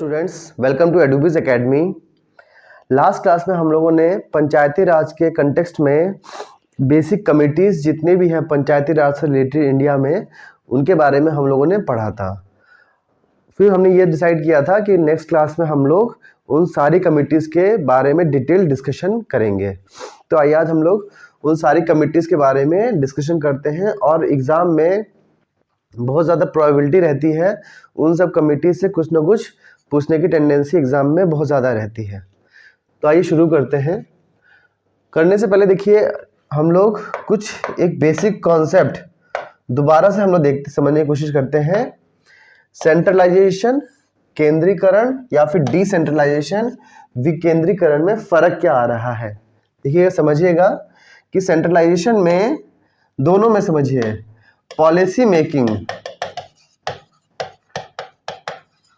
Students, welcome to Edubis academy. Last class में हम लोगों ने पंचायती राज के कंटेक्स्ट में बेसिक कमिटीज़ जितने भी हैं पंचायती राज से रिलेटेड इंडिया में, उनके बारे में हम लोगों ने पढ़ा था। फिर हमने ये डिसाइड किया था कि नेक्स्ट क्लास में हम लोग उन सारी कमिटीज़ के बारे में डिटेल डिस्कशन करेंगे। तो आइए आज हम लोग उन सारी कमिटीज़ के बारे में डिस्कशन करते हैं। और एग्ज़ाम में बहुत ज़्यादा प्रोबेबिलिटी रहती है उन सब कमिटी से कुछ ना कुछ पूछने की टेंडेंसी एग्ज़ाम में बहुत ज़्यादा रहती है। तो आइए शुरू करते हैं। करने से पहले देखिए हम लोग कुछ एक बेसिक कॉन्सेप्ट दोबारा से हम लोग समझने की कोशिश करते हैं। सेंट्रलाइजेशन, केंद्रीकरण या फिर डिसेंट्रलाइजेशन, विकेंद्रीकरण में फ़र्क क्या आ रहा है। देखिए समझिएगा कि सेंट्रलाइजेशन में दोनों में समझिए पॉलिसी मेकिंग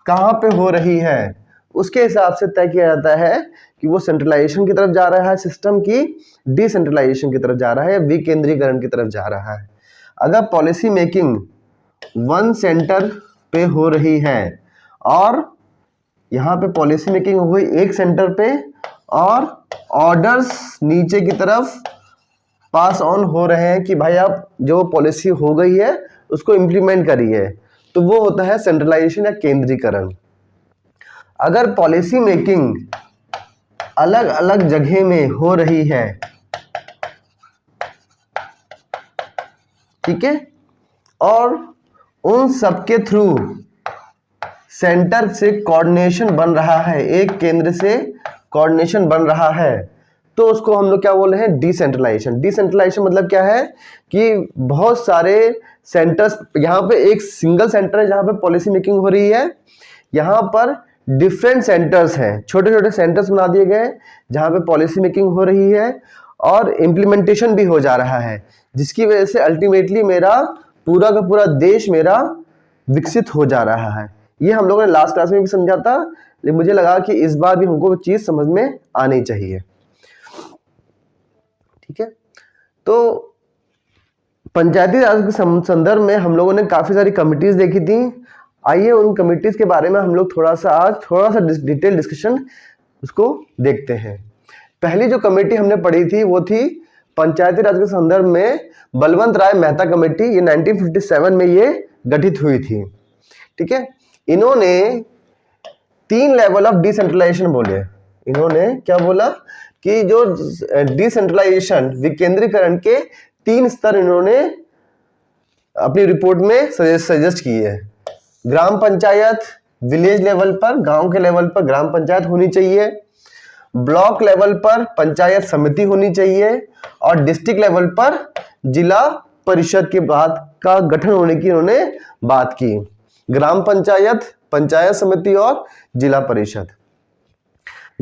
कहाँ पे हो रही है उसके हिसाब से तय किया जाता है कि वो सेंट्रलाइजेशन की तरफ जा रहा है सिस्टम की, डिसेंट्रलाइजेशन की तरफ जा रहा है या विकेंद्रीकरण की तरफ जा रहा है। अगर पॉलिसी मेकिंग वन सेंटर पे हो रही है और यहाँ पे पॉलिसी मेकिंग हो गई एक सेंटर पे और ऑर्डर्स नीचे की तरफ पास ऑन हो रहे हैं कि भाई आप जो पॉलिसी हो गई है उसको इम्प्लीमेंट करिए, तो वो होता है सेंट्रलाइजेशन या केंद्रीकरण। अगर पॉलिसी मेकिंग अलग अलग जगह में हो रही है, ठीक है, और उन सबके थ्रू सेंटर से कोऑर्डिनेशन बन रहा है, एक केंद्र से कोऑर्डिनेशन बन रहा है, तो उसको हम लोग क्या बोल रहे हैं, डिसेंट्रलाइजेशन। डिसेंट्रलाइजेशन मतलब क्या है कि बहुत सारे सेंटर्स, यहाँ पे एक सिंगल सेंटर है जहाँ पे पॉलिसी मेकिंग हो रही है, यहाँ पर डिफरेंट सेंटर्स हैं, छोटे छोटे सेंटर्स बना दिए गए जहाँ पे पॉलिसी मेकिंग हो रही है और इम्प्लीमेंटेशन भी हो जा रहा है, जिसकी वजह से अल्टीमेटली मेरा पूरा का पूरा देश मेरा विकसित हो जा रहा है। ये हम लोगों ने लास्ट क्लास में भी समझा था, लेकिन मुझे लगा कि इस बार भी हमको चीज़ समझ में आनी चाहिए। ठीक है, तो पंचायती राज के संदर्भ में हम लोगों ने काफ़ी सारी कमिटीज़ देखी थी। आइए उन कमिटीज़ के बारे में हम लोग थोड़ा सा डिटेल डिस्कशन उसको देखते हैं। पहली जो कमेटी हमने पढ़ी थी वो थी पंचायती राज के संदर्भ में बलवंत राय मेहता कमेटी। ये 1957 में ये गठित हुई थी। ठीक है, इन्होंने 3 लेवल ऑफ डिसेंट्रलाइजेशन बोले। इन्होंने क्या बोला कि जो डिसेंट्रलाइजेशन विकेंद्रीकरण के 3 स्तर इन्होंने अपनी रिपोर्ट में सजेस्ट किए हैं। ग्राम पंचायत, विलेज लेवल पर, गांव के लेवल पर ग्राम पंचायत होनी चाहिए, ब्लॉक लेवल पर पंचायत समिति होनी चाहिए और डिस्ट्रिक्ट लेवल पर जिला परिषद के बाद का गठन होने की इन्होंने बात की। ग्राम पंचायत, पंचायत समिति और जिला परिषद।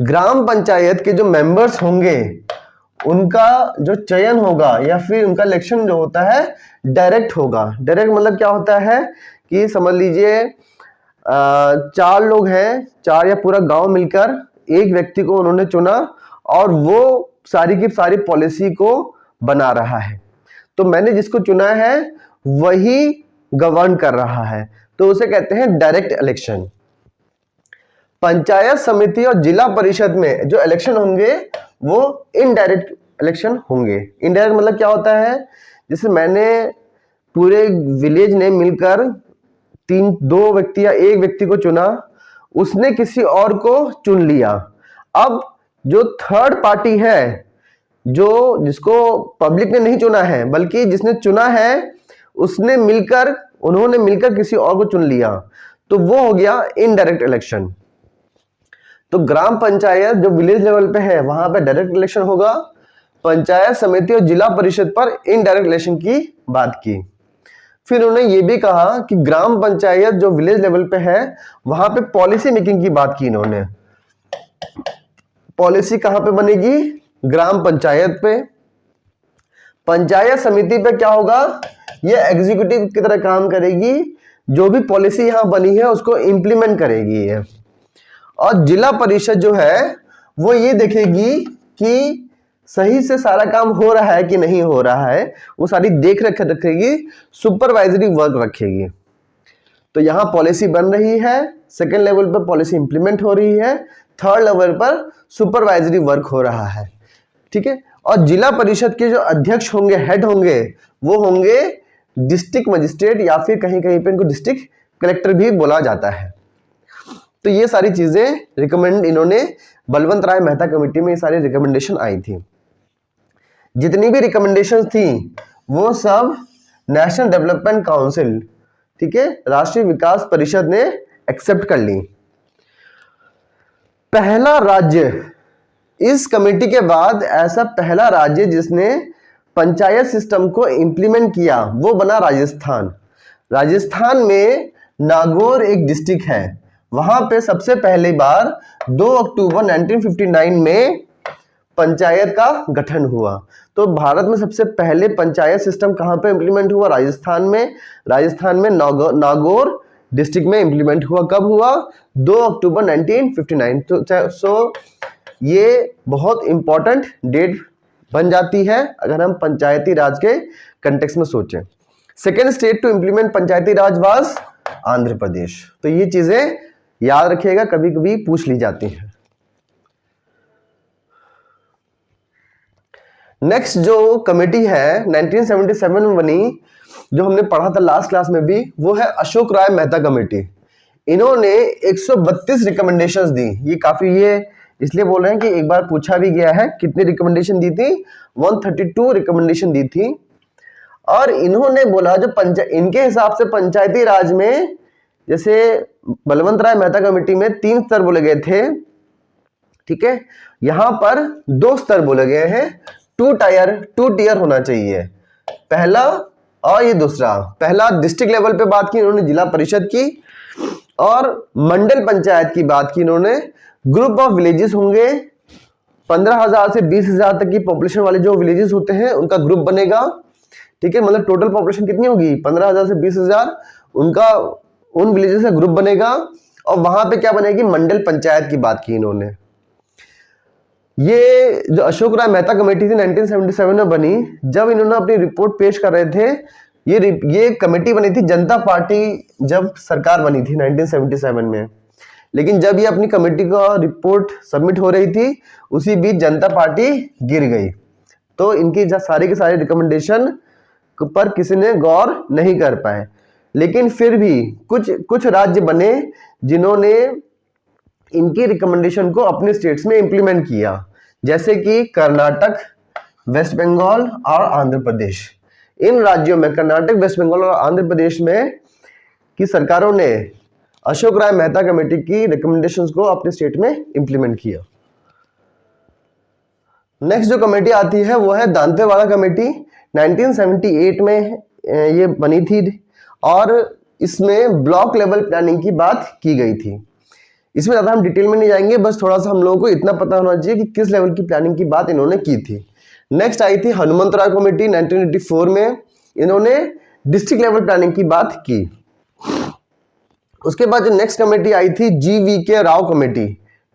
ग्राम पंचायत के जो मेंबर्स होंगे उनका जो चयन होगा या फिर उनका इलेक्शन जो होता है डायरेक्ट होगा। डायरेक्ट मतलब क्या होता है कि समझ लीजिए 4 लोग हैं, 4 या पूरा गांव मिलकर एक व्यक्ति को उन्होंने चुना और वो सारी की सारी पॉलिसी को बना रहा है, तो मैंने जिसको चुना है वही गवर्न कर रहा है, तो उसे कहते हैं डायरेक्ट इलेक्शन। पंचायत समिति और जिला परिषद में जो इलेक्शन होंगे वो इनडायरेक्ट इलेक्शन होंगे। इनडायरेक्ट मतलब क्या होता है, जैसे मैंने पूरे विलेज ने मिलकर 2 व्यक्ति या एक व्यक्ति को चुना, उसने किसी और को चुन लिया। अब जो थर्ड पार्टी है, जो जिसको पब्लिक ने नहीं चुना है बल्कि जिसने चुना है उन्होंने मिलकर किसी और को चुन लिया, तो वो हो गया इनडायरेक्ट इलेक्शन। तो ग्राम पंचायत जो विलेज लेवल पे है वहां पे डायरेक्ट इलेक्शन होगा, पंचायत समिति और जिला परिषद पर इनडायरेक्ट इलेक्शन की बात की। फिर उन्होंने ये भी कहा कि ग्राम पंचायत जो विलेज लेवल पे है वहां पे पॉलिसी मेकिंग की बात की इन्होंने। पॉलिसी कहां पे बनेगी, ग्राम पंचायत पे। पंचायत समिति पे क्या होगा, ये एग्जीक्यूटिव की तरह काम करेगी, जो भी पॉलिसी यहां बनी है उसको इंप्लीमेंट करेगी ये। और जिला परिषद जो है वो ये देखेगी कि सही से सारा काम हो रहा है कि नहीं हो रहा है, वो सारी देख रखेगी, सुपरवाइजरी वर्क रखेगी। तो यहाँ पॉलिसी बन रही है, सेकेंड लेवल पर पॉलिसी इंप्लीमेंट हो रही है, थर्ड लेवल पर सुपरवाइजरी वर्क हो रहा है। ठीक है, और जिला परिषद के जो अध्यक्ष होंगे, हेड होंगे, वो होंगे डिस्ट्रिक्ट मजिस्ट्रेट या फिर कहीं कहीं पे इनको डिस्ट्रिक्ट कलेक्टर भी बोला जाता है। तो ये सारी चीजें रिकमेंड इन्होंने बलवंत राय मेहता कमेटी में ये सारी रिकमेंडेशन आई थी। जितनी भी रिकमेंडेशन थी वो सब नेशनल डेवलपमेंट काउंसिल, ठीक है, राष्ट्रीय विकास परिषद ने एक्सेप्ट कर ली। पहला राज्य, इस कमेटी के बाद ऐसा पहला राज्य जिसने पंचायत सिस्टम को इंप्लीमेंट किया वो बना राजस्थान। राजस्थान में नागौर एक डिस्ट्रिक्ट है, वहां पे सबसे पहली बार 2 अक्टूबर 1959 में पंचायत का गठन हुआ। तो भारत में सबसे पहले पंचायत सिस्टम कहां पे इंप्लीमेंट हुआ? राजस्थान में। राजस्थान में नागौर डिस्ट्रिक्ट में इंप्लीमेंट हुआ। कब हुआ? 2 अक्टूबर 1959। तो ये बहुत इंपॉर्टेंट डेट बन जाती है अगर हम पंचायती राज के कंटेक्स्ट में सोचें। Second state to implement panchayati raj was Andhra Pradesh. तो ये चीजें याद रखिएगा, कभी कभी पूछ ली जाती हैं। नेक्स्ट जो कमेटी है 1977 में बनी, जो हमने पढ़ा था लास्ट क्लास में भी, वो है अशोक राय मेहता कमेटी। इन्होंने 132 रिकमेंडेशंस दी। ये काफी, ये इसलिए बोल रहे हैं कि एक बार पूछा भी गया है कितनी रिकमेंडेशन दी थी, 132 रिकमेंडेशन दी थी। और इन्होंने बोला जो इनके हिसाब से पंचायती राज में, जैसे बलवंत राय मेहता कमेटी में 3 स्तर बोले गए थे, ठीक है, यहां पर 2 स्तर बोले गए हैं। 2 टीयर होना चाहिए, पहला और ये दूसरा। पहला डिस्ट्रिक्ट लेवल पे बात की इन्होंने, जिला परिषद की, और मंडल पंचायत की बात की इन्होंने। ग्रुप ऑफ विलेजेस होंगे, 15,000 से 20,000 तक की पॉपुलेशन वाले जो विलेजेस होते हैं उनका ग्रुप बनेगा। ठीक है, मतलब टोटल पॉपुलेशन कितनी होगी? 15,000 से 20,000, उनका उन विलेजेस का ग्रुप बनेगा। और वहां पे क्या बनेगी? मंडल पंचायत की बात की इन्होंने। ये जो अशोक राय मेहता कमेटी थी 1977 में बनी, जब इन्होंने अपनी रिपोर्ट पेश कर रहे थे, ये कमेटी बनी थी जनता पार्टी जब सरकार बनी थी 1977 में। लेकिन जब ये अपनी कमेटी का रिपोर्ट सबमिट हो रही थी, उसी बीच जनता पार्टी गिर गई। तो इनकी सारी के सारे रिकमेंडेशन पर किसी ने गौर नहीं कर पाए। लेकिन फिर भी कुछ राज्य बने जिन्होंने इनकी रिकमेंडेशन को अपने स्टेट्स में इंप्लीमेंट किया, जैसे कि कर्नाटक, वेस्ट बंगाल और आंध्र प्रदेश। इन राज्यों में, कर्नाटक, वेस्ट बंगाल और आंध्र प्रदेश में की सरकारों ने अशोक राय मेहता कमेटी की रिकमेंडेशंस को अपने स्टेट में इंप्लीमेंट किया। नेक्स्ट जो कमेटी आती है वो है दांतेवाड़ा कमेटी। 1978 में ये बनी थी और इसमें ब्लॉक लेवल प्लानिंग की बात की गई थी। इसमें ज्यादा हम डिटेल में नहीं जाएंगे, बस थोड़ा सा हम लोगों को इतना पता होना चाहिए कि किस लेवल की प्लानिंग की बात इन्होंने की थी। नेक्स्ट आई थी हनुमंतराय कमेटी 1984 में। इन्होंने डिस्ट्रिक्ट लेवल प्लानिंग की बात की। उसके बाद जो नेक्स्ट कमेटी आई थी GVK राव कमेटी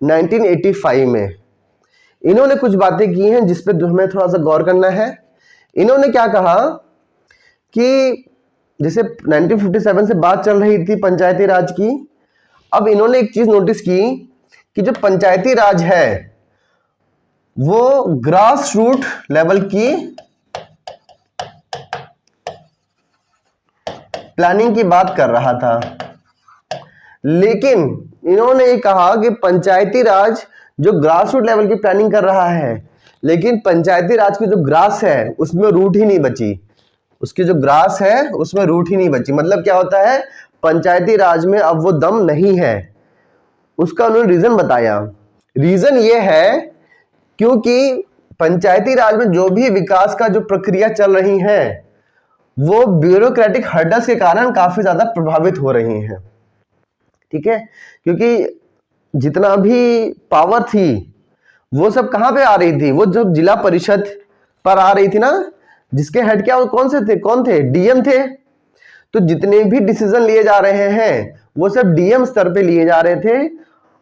1985 में। इन्होंने कुछ बातें की हैं जिस पे हमें थोड़ा सा गौर करना है। इन्होंने क्या कहा कि जैसे 1957 से बात चल रही थी पंचायती राज की, अब इन्होंने एक चीज नोटिस की कि जो पंचायती राज है वो ग्रास रूट लेवल की प्लानिंग की बात कर रहा था। लेकिन इन्होंने ये कहा कि पंचायती राज जो ग्रास रूट लेवल की प्लानिंग कर रहा है, लेकिन पंचायती राज की जो ग्रास है उसमें रूट ही नहीं बची। उसकी जो ग्रास है उसमें रूट ही नहीं बची। मतलब क्या होता है, पंचायती राज में अब वो दम नहीं है। उसका उन्होंने रीजन बताया। रीजन ये है क्योंकि पंचायती राज में जो भी विकास का जो प्रक्रिया चल रही है वो ब्यूरोक्रेटिक हर्डल्स के कारण काफी ज्यादा प्रभावित हो रही हैं। ठीक है, क्योंकि जितना भी पावर थी वो सब कहां पे आ रही थी? वो जब जिला परिषद पर आ रही थी ना, जिसके हेड क्या कौन से थे? कौन थे? DM थे। तो जितने भी डिसीजन लिए जा रहे हैं वो सब DM स्तर पे लिए जा रहे थे,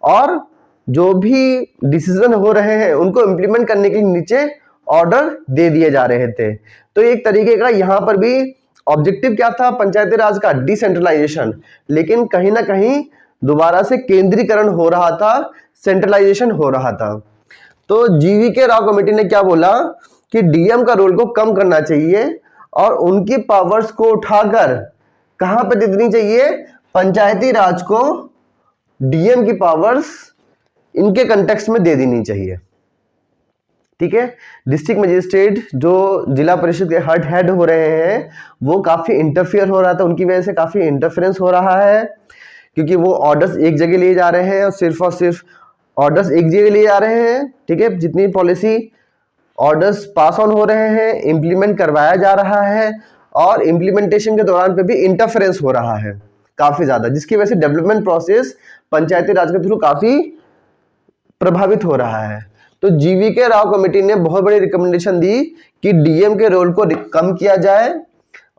और जो भी डिसीजन हो रहे हैं उनको इंप्लीमेंट करने के लिए नीचे ऑर्डर दे दिए जा रहे थे। तो एक तरीके का यहां पर भी ऑब्जेक्टिव क्या था पंचायती राज का? डिसेंट्रलाइजेशन। लेकिन कहीं ना कहीं दोबारा से केंद्रीकरण हो रहा था, सेंट्रलाइजेशन हो रहा था। तो जीवीके राव कमेटी ने क्या बोला कि डीएम का रोल को कम करना चाहिए और उनकी पावर्स को उठाकर कहां पे दे देनी चाहिए, पंचायती राज को डीएम की पावर्स इनके कंटेक्स्ट में दे देनी चाहिए। ठीक है, डिस्ट्रिक्ट मजिस्ट्रेट जो जिला परिषद के हेड हो रहे हैं वो काफी इंटरफियर हो रहा था, उनकी वजह से काफी इंटरफेरेंस हो रहा है, क्योंकि वो ऑर्डर्स एक जगह लिए जा रहे हैं और सिर्फ ऑर्डर्स एक जगह लिए जा रहे हैं। ठीक है, जितनी पॉलिसी ऑर्डर्स पास ऑन हो रहे हैं, इम्प्लीमेंट करवाया जा रहा है और इम्प्लीमेंटेशन के दौरान पे भी इंटरफेरेंस हो रहा है काफी ज्यादा, जिसकी वजह से डेवलपमेंट प्रोसेस पंचायती राज के थ्रू काफी प्रभावित हो रहा है। तो जीवीके राव कमेटी ने बहुत बड़ी रिकमेंडेशन दी कि डीएम के रोल को कम किया जाए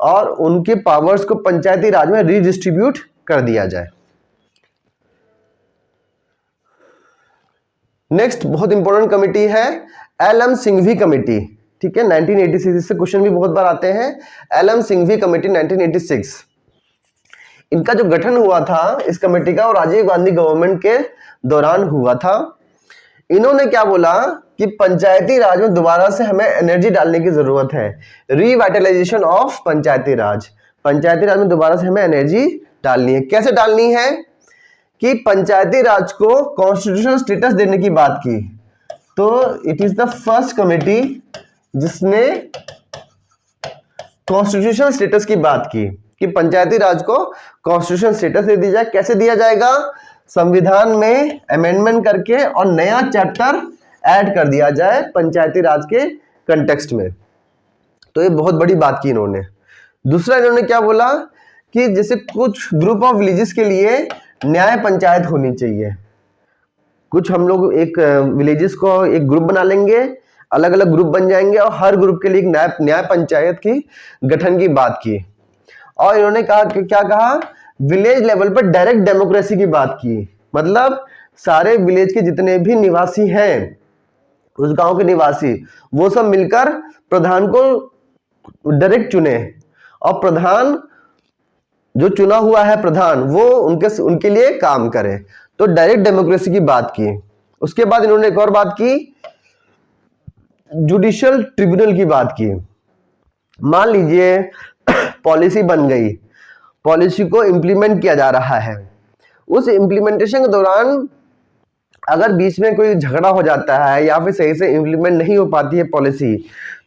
और उनके पावर्स को पंचायती राज में रीडिस्ट्रीब्यूट कर दिया जाए। नेक्स्ट बहुत इंपॉर्टेंट कमेटी है एल.एम. सिंघवी कमेटी। ठीक है, 1986 से क्वेश्चन भी बहुत बार आते हैं। एल.एम. सिंघवी कमेटी 1986, इनका जो गठन हुआ था इस कमेटी का, और राजीव गांधी गवर्नमेंट के दौरान हुआ था। इन्होंने क्या बोला कि पंचायती राज में दोबारा से हमें एनर्जी डालने की जरूरत है, रिवाइटलाइजेशन ऑफ पंचायती राज। पंचायती राज में दोबारा से हमें एनर्जी डालनी है। कैसे डालनी है कि पंचायती राज को कॉन्स्टिट्यूशनल स्टेटस देने की बात की। तो it is the first committee जिसने कॉन्स्टिट्यूशनल स्टेटस की बात की कि पंचायती राज को कॉन्स्टिट्यूशनल स्टेटस दे दिया जाए। कैसे दिया जाएगा, संविधान में अमेंडमेंट करके और नया चैप्टर ऐड कर दिया जाए पंचायती राज के कंटेक्स्ट में। तो ये बहुत बड़ी बात की इन्होंने। दूसरा इन्होंने क्या बोला कि जैसे कुछ ग्रुप ऑफ विलेजेस के लिए न्याय पंचायत होनी चाहिए। कुछ हम लोग एक विलेजेस को एक ग्रुप बना लेंगे, अलग अलग ग्रुप बन जाएंगे और हर ग्रुप के लिए एक न्याय पंचायत की गठन की बात की। और इन्होंने कहा कि क्या कहा, विलेज लेवल पर डायरेक्ट डेमोक्रेसी की बात की। मतलब सारे विलेज के जितने भी निवासी हैं, उस गांव के निवासी, वो सब मिलकर प्रधान को डायरेक्ट चुने और प्रधान जो चुना हुआ है प्रधान वो उनके लिए काम करे। तो डायरेक्ट डेमोक्रेसी की बात की। उसके बाद इन्होंने एक और बात की, जुडिशियल ट्रिब्यूनल की बात की। मान लीजिए पॉलिसी बन गई, पॉलिसी को इंप्लीमेंट किया जा रहा है, उस इंप्लीमेंटेशन के दौरान अगर बीच में कोई झगड़ा हो जाता है या फिर सही से इंप्लीमेंट नहीं हो पाती है पॉलिसी,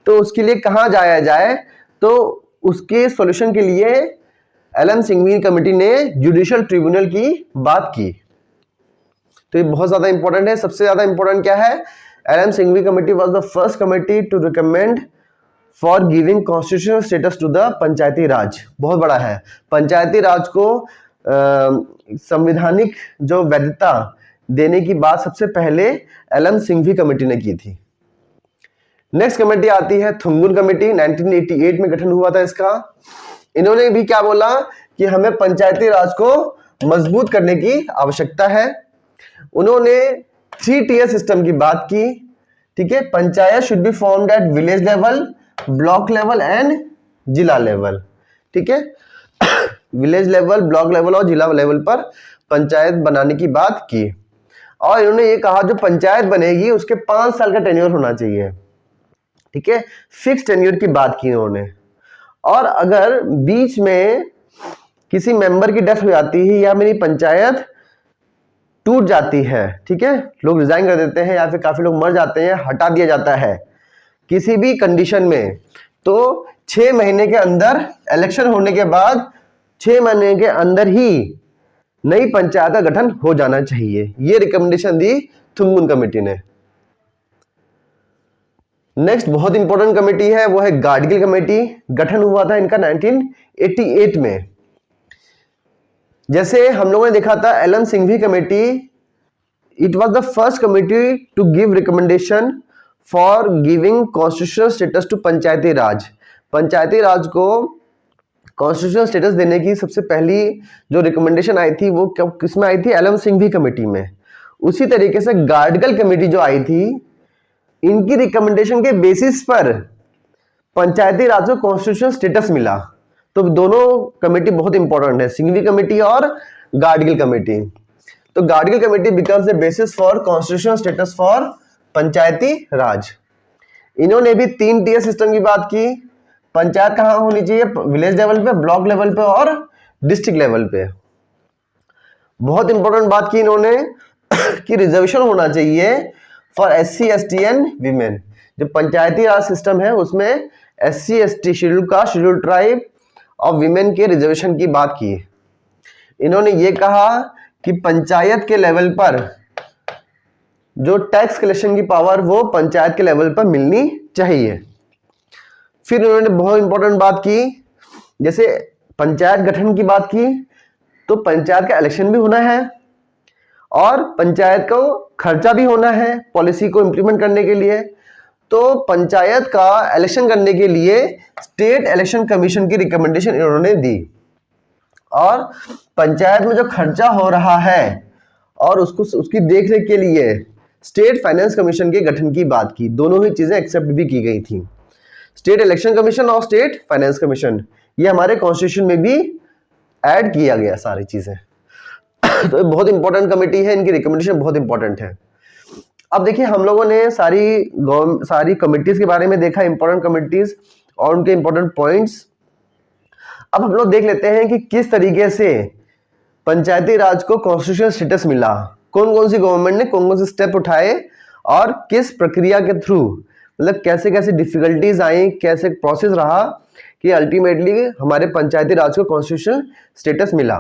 तो उसके लिए कहाँ जाया जाए। तो उसके सॉल्यूशन के लिए एल.एम. सिंघवी कमेटी ने जुडिशियल ट्रिब्यूनल की बात की। तो ये बहुत ज्यादा इंपॉर्टेंट है। सबसे ज्यादा इंपॉर्टेंट क्या है, L M. Singhvi committee was the first committee to recommend for giving constitutional status to the panchayati raj. बहुत बड़ा है। पंचायती राज को संवैधानिक जो वैधता देने की बात सबसे पहले एल.एम. सिंघवी कमेटी ने की थी। नेक्स्ट कमेटी आती है थुंगुन कमेटी, 1988 में गठन हुआ था इसका। इन्होंने भी क्या बोला कि हमें पंचायती राज को मजबूत करने की आवश्यकता है। उन्होंने 3 टियर सिस्टम की बात की। ठीक है, panchayat should be formed at village level, block level and जिला लेवल। ठीक है, विलेज लेवल, ब्लॉक लेवल और जिला लेवल पर पंचायत बनाने की बात की। और इन्होंने ये कहा जो पंचायत बनेगी उसके 5 साल का टेन्योर होना चाहिए। ठीक है, फिक्स टेन्योर की बात की इन्होंने। और अगर बीच में किसी मेंबर की डेथ हो जाती है या मेरी पंचायत टूट जाती है, ठीक है, लोग रिजाइन कर देते हैं या फिर काफी लोग मर जाते हैं, हटा दिया जाता है किसी भी कंडीशन में, तो 6 महीने के अंदर इलेक्शन होने के बाद 6 महीने के अंदर ही नई पंचायत का गठन हो जाना चाहिए। ये रिकमेंडेशन दी थुंगुन कमेटी ने। नेक्स्ट बहुत इंपॉर्टेंट कमेटी है वो है गाडगिल कमेटी। गठन हुआ था इनका 1988 में। जैसे हम लोगों ने देखा था L M. Singhvi committee, it was the first committee to give recommendation for giving constitutional status to panchayati raj. Panchayati raj को कॉन्स्टिट्यूशनल स्टेटस देने की सबसे पहली जो रिकमेंडेशन आई थी वो किसमें आई थी, एल.एम. सिंघवी कमेटी में। उसी तरीके से गाडगिल कमेटी जो आई थी, इनकी रिकमेंडेशन के बेसिस पर पंचायती राज को कॉन्स्टिट्यूशनल स्टेटस मिला। तो दोनों कमेटी बहुत इंपॉर्टेंट है, सिंघवी कमेटी और गाडगिल कमेटी। तो Gadgil committee becomes the basis for constitutional status for panchayati raj. इन्होंने भी 3 टीयर सिस्टम की बात की। पंचायत कहाँ होनी चाहिए? विलेज लेवल पे, ब्लॉक लेवल पे और डिस्ट्रिक्ट लेवल पे। बहुत इंपॉर्टेंट बात की इन्होंने कि रिजर्वेशन होना चाहिए for SC ST and women. जो पंचायती राज सिस्टम है उसमें SC ST schedule caste, schedule tribe और वीमेन के रिजर्वेशन की बात की। इन्होंने ये कहा कि पंचायत के लेवल पर जो टैक्स कलेक्शन की पावर वो पंचायत के लेवल पर मिलनी चाहिए। फिर उन्होंने बहुत इंपॉर्टेंट बात की, जैसे पंचायत गठन की बात की, तो पंचायत का इलेक्शन भी होना है और पंचायत को खर्चा भी होना है पॉलिसी को इंप्लीमेंट करने के लिए। तो पंचायत का इलेक्शन करने के लिए स्टेट इलेक्शन कमीशन की रिकमेंडेशन इन्होंने दी और पंचायत में जो खर्चा हो रहा है और उसकी देखरेख के लिए स्टेट फाइनेंस कमीशन के गठन की बात की। दोनों ही चीजें एक्सेप्ट भी की गई थी, स्टेट इलेक्शन कमीशन और स्टेट फाइनेंस कमीशन। ये हमारे कॉन्स्टिट्यूशन में भी ऐड किया गया सारी चीजें। तो बहुत इंपॉर्टेंट कमेटी है, इनकी रिकमेंडेशन बहुत इंपॉर्टेंट है। अब देखिए हम लोगों ने सारी कमिटीज के बारे में देखा, इंपॉर्टेंट कमिटीज और उनके इंपॉर्टेंट पॉइंट्स। अब हम लोग देख लेते हैं कि किस तरीके से पंचायती राज को कॉन्स्टिट्यूशनल स्टेटस मिला, कौन कौन सी गवर्नमेंट ने कौन कौन से स्टेप उठाए और किस प्रक्रिया के थ्रू, मतलब कैसे कैसे डिफिकल्टीज आई, कैसे प्रोसेस रहा कि अल्टीमेटली हमारे पंचायती राज को कॉन्स्टिट्यूशनल स्टेटस मिला।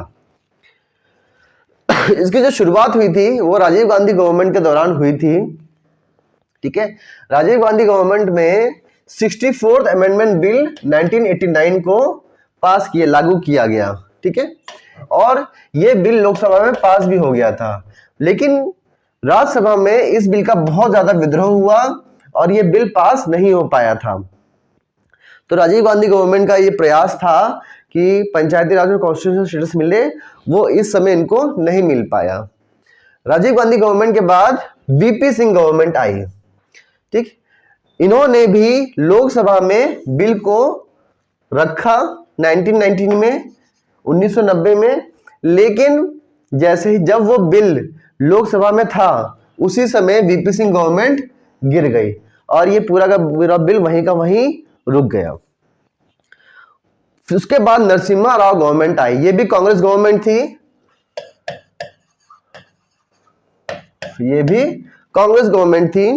इसकी जो शुरुआत हुई थी वो राजीव गांधी गवर्नमेंट के दौरान हुई थी। ठीक है, राजीव गांधी गवर्नमेंट में 64th अमेंडमेंट बिल 1989 को पास किया, लागू किया गया। ठीक है, और ये बिल लोकसभा में पास भी हो गया था, लेकिन राज्यसभा में इस बिल का बहुत ज्यादा विद्रोह हुआ और ये बिल पास नहीं हो पाया था। तो राजीव गांधी गवर्नमेंट का ये प्रयास था कि पंचायती राज में कॉन्स्टिट्यूशनल स्टेटस मिले, वो इस समय इनको नहीं मिल पाया। राजीव गांधी गवर्नमेंट के बाद VP सिंह गवर्नमेंट आई। ठीक, इन्होंने भी लोकसभा में बिल को रखा 1990 में, 1990 में, लेकिन जैसे ही जब वो बिल लोकसभा में था उसी समय VP सिंह गवर्नमेंट गिर गई और ये पूरा का पूरा बिल वहीं का वहीं रुक गया। उसके बाद नरसिम्हा राव गवर्नमेंट आई, ये भी कांग्रेस गवर्नमेंट थी, ये भी कांग्रेस गवर्नमेंट थी।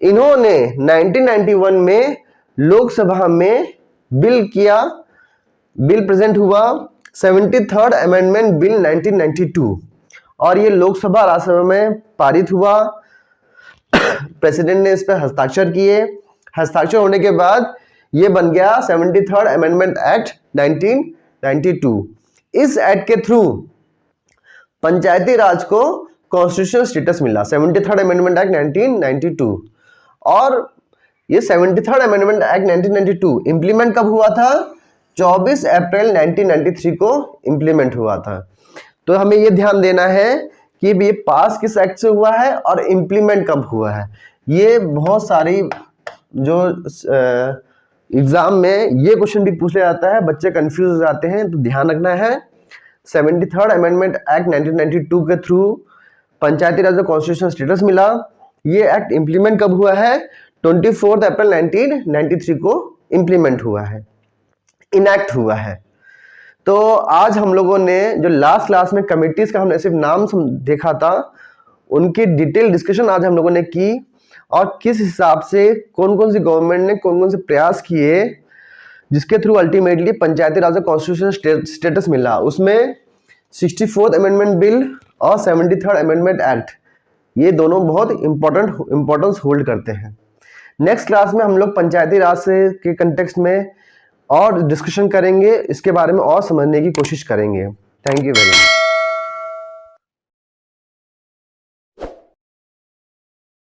इन्होंने 1991 में लोकसभा में बिल प्रेजेंट हुआ 73rd अमेंडमेंट बिल 1992 और ये लोकसभा राज्यसभा में पारित हुआ। प्रेसिडेंट ने इस पर हस्ताक्षर किए, हस्ताक्षर होने के बाद ये बन गया 73rd अमेंडमेंट एक्ट 1992। इस एक्ट के थ्रू पंचायती राज को कॉन्स्टिट्यूशनल स्टेटस मिला, 73rd अमेंडमेंट एक्ट 1992। और ये 73rd अमेंडमेंट एक्ट 1992 इंप्लीमेंट कब हुआ था? 24 अप्रैल 1993 को इंप्लीमेंट हुआ था। तो हमें ये ध्यान देना है कि ये पास किस एक्ट से हुआ है और इंप्लीमेंट कब हुआ है। ये बहुत सारी जो एग्जाम में ये क्वेश्चन भी पूछ लिया जाता है, बच्चे कंफ्यूज हो जाते हैं, तो ध्यान रखना है 73rd अमेंडमेंट एक्ट 1992 के थ्रू पंचायती राज को कॉन्स्टिट्यूशनल स्टेटस मिला। ये एक्ट इंप्लीमेंट कब हुआ है? 24 अप्रैल 1993 को इंप्लीमेंट हुआ है, इनैक्ट हुआ है। तो आज हम लोगों ने जो लास्ट क्लास में कमिटीज का हमने सिर्फ नाम देखा था, उनकी डिटेल डिस्कशन आज हम लोगों ने की और किस हिसाब से कौन कौन सी गवर्नमेंट ने कौन कौन से प्रयास किए जिसके थ्रू अल्टीमेटली पंचायती राज को कॉन्स्टिट्यूशनल स्टेटस मिला। उसमें 64th अमेंडमेंट बिल और 73rd अमेंडमेंट एक्ट, ये दोनों बहुत इंपॉर्टेंस होल्ड करते हैं। नेक्स्ट क्लास में हम लोग पंचायती राज से के कंटेक्स्ट में और डिस्कशन करेंगे, इसके बारे में और समझने की कोशिश करेंगे। Thank you very much.